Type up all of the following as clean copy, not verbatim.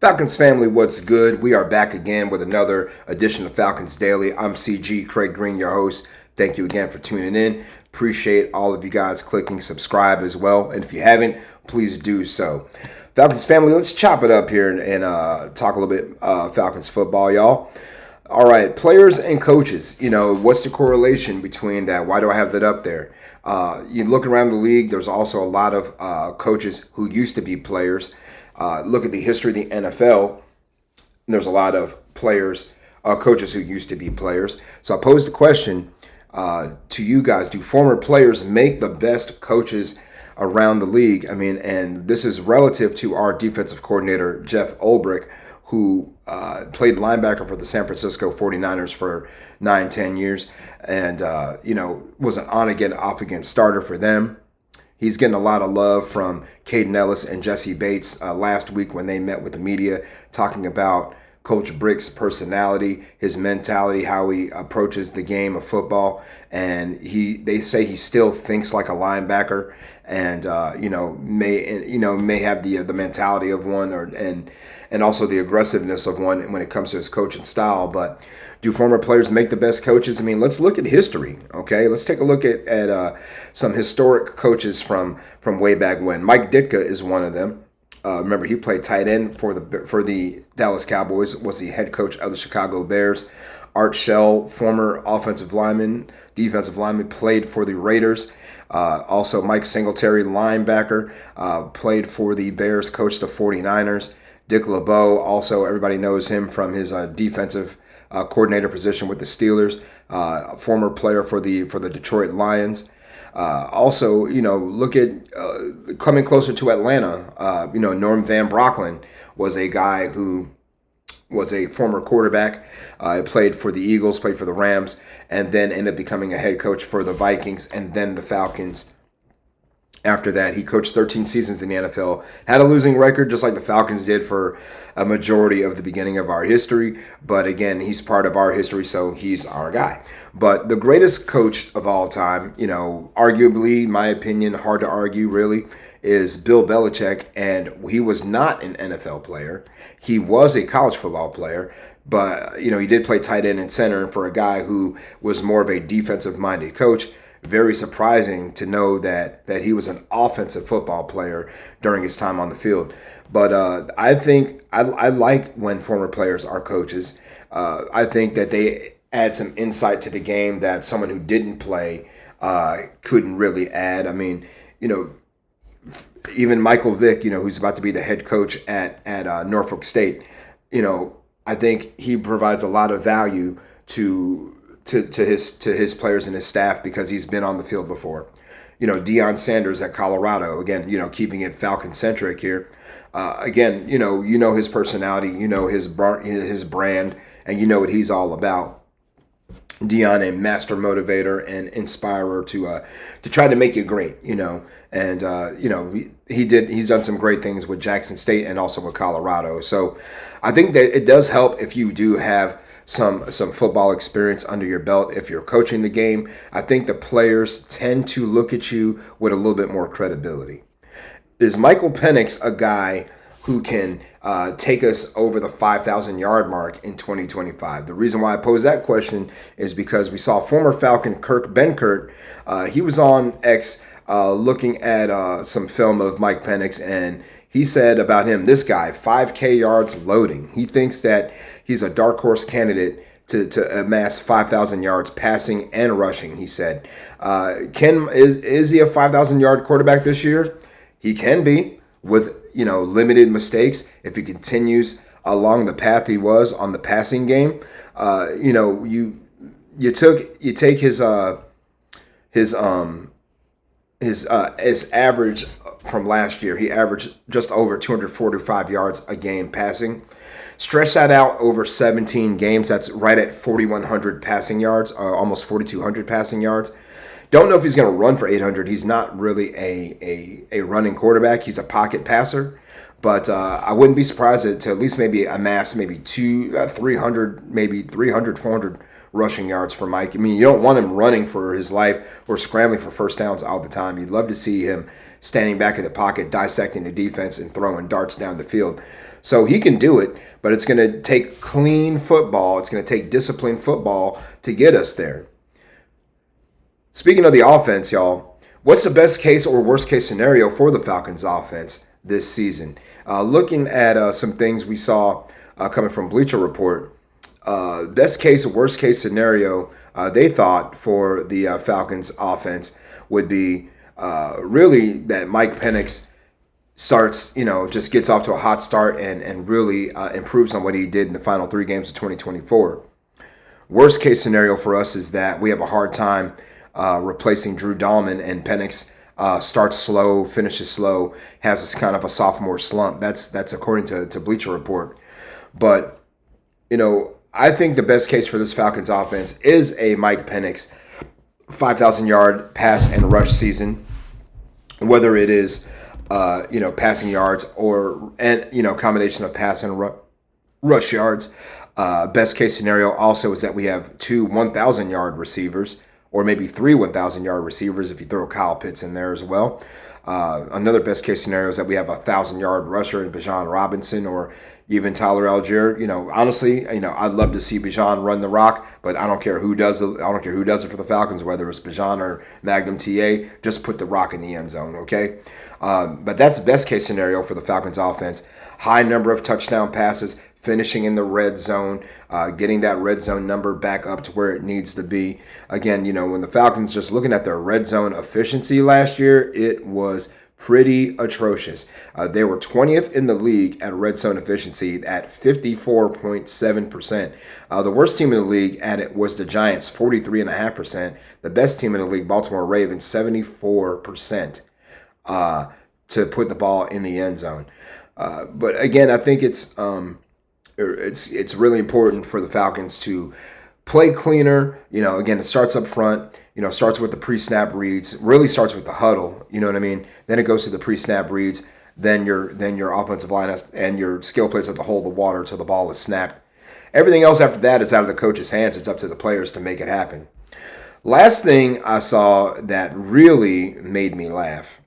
Falcons family, what's good? We are back again with another edition of Falcons Daily. I'm CG, Craig Green, your host. Thank you again for tuning in. Appreciate all of you guys clicking subscribe as well. And if you haven't, please do so. Falcons family, let's chop it up here and talk a little bit Falcons football, y'all. All right, players and coaches. What's the correlation between that? Why do I have that up there? You look around the league, there's also a lot of coaches who used to be players. Look at the history of the NFL. There's a lot of coaches who used to be players. So I posed the question to you guys: do former players make the best coaches around the league? And this is relative to our defensive coordinator, Jeff Olrich, who played linebacker for the San Francisco 49ers for 9-10 years and, was an on-again, off-again starter for them. He's getting a lot of love from Caden Ellis and Jesse Bates last week when they met with the media, talking about Coach Brick's personality, his mentality, how he approaches the game of football, and they say he still thinks like a linebacker, and may have the mentality of one, and also the aggressiveness of one when it comes to his coaching style. But do former players make the best coaches? Let's look at history. Okay, let's take a look at some historic coaches from way back when. Mike Ditka is one of them. Remember, he played tight end for the Dallas Cowboys, was the head coach of the Chicago Bears. Art Shell, former offensive lineman, defensive lineman, played for the Raiders. Also, Mike Singletary, linebacker, played for the Bears, coached the 49ers. Dick LeBeau, also everybody knows him from his defensive coordinator position with the Steelers, former player for the Detroit Lions. Also, look at coming closer to Atlanta. Norm Van Brocklin was a guy who was a former quarterback. Played for the Eagles, played for the Rams, and then ended up becoming a head coach for the Vikings and then the Falcons. After that, he coached 13 seasons in the NFL, had a losing record just like the Falcons did for a majority of the beginning of our history. But again, he's part of our history, so he's our guy. But the greatest coach of all time, arguably, in my opinion, hard to argue really, is Bill Belichick. And he was not an NFL player. He was a college football player. But, he did play tight end and center. And for a guy who was more of a defensive-minded coach, very surprising to know that he was an offensive football player during his time on the field. But I think I like when former players are coaches. I think that they add some insight to the game that someone who didn't play couldn't really add. Even Michael Vick, who's about to be the head coach at Norfolk State, I think he provides a lot of value to his players and his staff because he's been on the field before. Deion Sanders at Colorado, again, keeping it Falcon centric here. Again, his personality, his brand, and what he's all about. Deion, a master motivator and inspirer to try to make it great, and he's done some great things with Jackson State and also with Colorado. So I think that it does help if you do have some football experience under your belt. If you're coaching the game, I think the players tend to look at you with a little bit more credibility. Is Michael Penix a guy who can take us over the 5,000-yard mark in 2025? The reason why I pose that question is because we saw former Falcon Kirk Benkert. He was on X looking at some film of Mike Penix, and he said about him, this guy, 5K yards loading. He thinks that he's a dark horse candidate to amass 5,000 yards passing and rushing, he said. Is he a 5,000-yard quarterback this year? He can be with, limited mistakes if he continues along the path he was on the passing game. You take his average from last year. He averaged just over 245 yards a game passing. Stretch that out over 17 games. That's right at 4,100 passing yards, almost 4,200 passing yards. Don't know if he's going to run for 800. He's not really a running quarterback. He's a pocket passer. But I wouldn't be surprised to at least maybe amass maybe 300, maybe 300, 400 rushing yards for Mike. You don't want him running for his life or scrambling for first downs all the time. You'd love to see him standing back in the pocket, dissecting the defense and throwing darts down the field. So he can do it, but it's going to take clean football. It's going to take disciplined football to get us there. Speaking of the offense, y'all, what's the best case or worst case scenario for the Falcons offense this season? Looking at some things we saw coming from Bleacher Report, best case or worst case scenario they thought for the Falcons offense would be really that Mike Penix starts, just gets off to a hot start and really improves on what he did in the final 3 games of 2024. Worst case scenario for us is that we have a hard time replacing Drew Dahlman, and Penix starts slow, finishes slow, has this kind of a sophomore slump. That's according to Bleacher Report. But, I think the best case for this Falcons offense is a Mike Penix 5,000-yard pass and rush season, whether it is, passing yards or, combination of pass and rush yards. Best case scenario also is that we have 2 1,000-yard receivers, or maybe 3 1,000-yard receivers if you throw Kyle Pitts in there as well. Another best case scenario is that we have a 1,000-yard rusher in Bijan Robinson, or even Tyler Algier. Honestly, I'd love to see Bijan run the rock, but I don't care who does it. I don't care who does it for the Falcons, whether it's Bijan or Magnum TA. Just put the rock in the end zone, okay? But that's best case scenario for the Falcons offense. High number of touchdown passes, finishing in the red zone, getting that red zone number back up to where it needs to be. Again, when the Falcons, just looking at their red zone efficiency last year, it was pretty atrocious. They were 20th in the league at red zone efficiency at 54.7%. The worst team in the league at it was the Giants, 43.5%. The best team in the league, Baltimore Ravens, 74% to put the ball in the end zone. But again, I think it's really important for the Falcons to play cleaner. Again, it starts up front. Starts with the pre-snap reads. Really starts with the huddle. You know what I mean? Then it goes to the pre-snap reads. Then your offensive line and your skill players have to hold the water till the ball is snapped. Everything else after that is out of the coach's hands. It's up to the players to make it happen. Last thing I saw that really made me laugh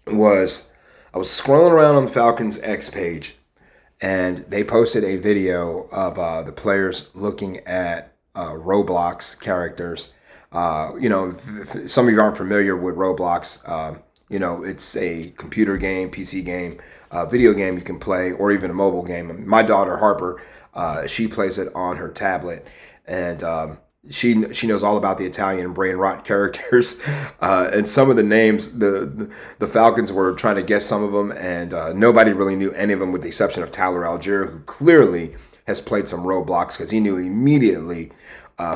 was I was scrolling around on the Falcons X page, and they posted a video of the players looking at Roblox characters. If some of you aren't familiar with Roblox, it's a computer game, PC game, video game you can play, or even a mobile game. My daughter, Harper, she plays it on her tablet, and she knows all about the Italian brain rot characters, and some of the names. The Falcons were trying to guess some of them, and nobody really knew any of them, with the exception of Tyler Algier, who clearly has played some Roblox, because he knew immediately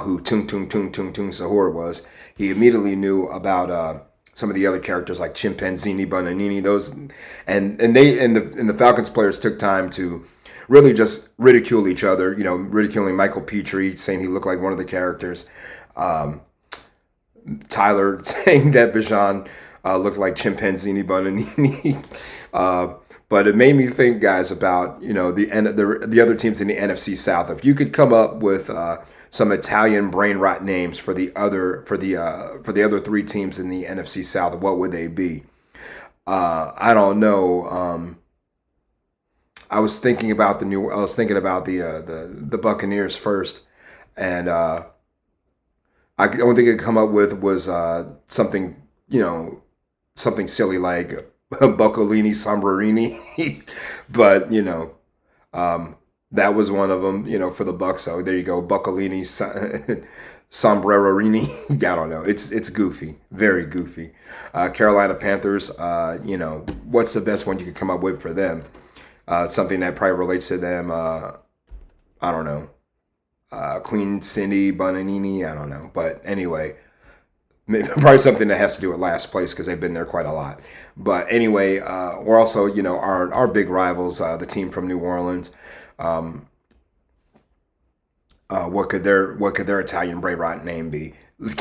who Tung Tung Tung Tung Tung Sahur was. He immediately knew about some of the other characters like Chimpanzini, Bonanini, those, and the Falcons players took time to really just ridicule each other, ridiculing Michael Petrie, saying he looked like one of the characters. Tyler saying that Bijan looked like Chimpanzini Bonanini. But it made me think, guys, about the other teams in the NFC South. If you could come up with some Italian brain rot names for the other 3 teams in the NFC South, what would they be? I don't know. I was thinking about the Buccaneers first, and the only thing I could come up with was something silly like Buccolini Sombrerini, but that was one of them, for the Bucs. So there you go, Buccolini Sombrerorini. I don't know. It's goofy, very goofy. Carolina Panthers. What's the best one you could come up with for them? Something that probably relates to them. I don't know. Queen Cindy Bonanini. I don't know. But anyway, probably something that has to do with last place, because they've been there quite a lot. But anyway, we're also, our big rivals, the team from New Orleans. What could their Italian brain rot name be?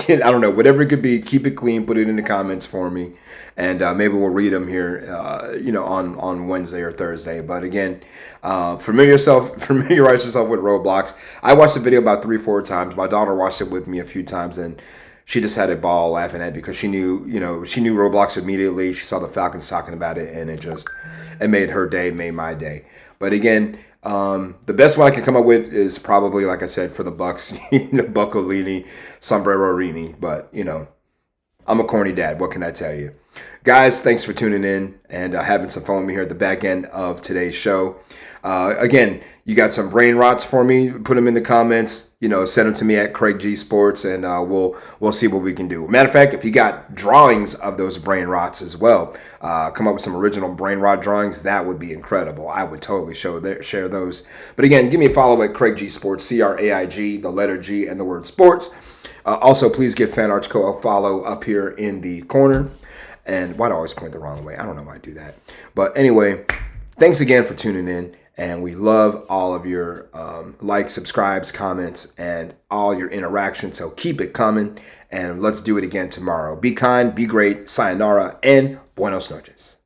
I don't know. Whatever it could be, keep it clean. Put it in the comments for me, and maybe we'll read them here, on Wednesday or Thursday. But again, familiarize yourself with Roblox. I watched the video about 3-4 times. My daughter watched it with me a few times, and she just had a ball laughing at it, because she knew Roblox immediately. She saw the Falcons talking about it, and it made her day, made my day. But again, the best one I can come up with is probably, like I said, for the Bucs, Buccolini, Sombrerorini. But, I'm a corny dad. What can I tell you? Guys, thanks for tuning in and having some fun with me here at the back end of today's show. Again, you got some brain rots for me, put them in the comments. Send them to me at Craig G Sports, and we'll see what we can do. Matter of fact, if you got drawings of those brain rots as well, come up with some original brain rot drawings. That would be incredible. I would totally share those. But again, give me a follow at Craig G Sports, CRAIG, the letter G, and the word sports. Also, please give Fan Arch Co a follow up here in the corner. And why do I always point the wrong way? I don't know why I do that. But anyway, thanks again for tuning in. And we love all of your likes, subscribes, comments, and all your interaction. So keep it coming. And let's do it again tomorrow. Be kind, be great, sayonara, and buenos noches.